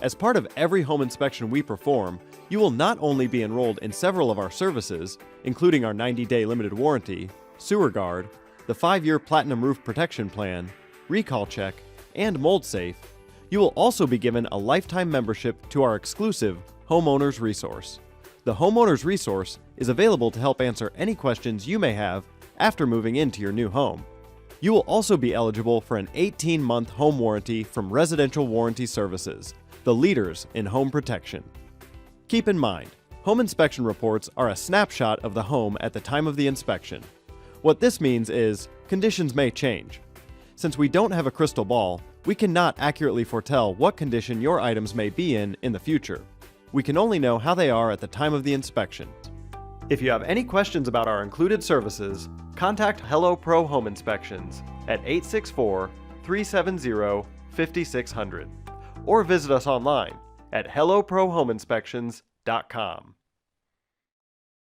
As part of every home inspection we perform, you will not only be enrolled in several of our services, including our 90-day limited warranty, Sewer Guard, the 5-year Platinum Roof Protection Plan, Recall Check, and Mold Safe, you will also be given a lifetime membership to our exclusive HomeOwners Resource. The HomeOwners Resource is available to help answer any questions you may have after moving into your new home. You will also be eligible for an 18-month home warranty from Residential Warranty Services, the leaders in home protection. Keep in mind, home inspection reports are a snapshot of the home at the time of the inspection. What this means is, conditions may change. Since we don't have a crystal ball, we cannot accurately foretell what condition your items may be in the future. We can only know how they are at the time of the inspection. If you have any questions about our included services, contact HelloPro Home Inspections at 864-370-5600 or visit us online at helloprohomeinspections.com.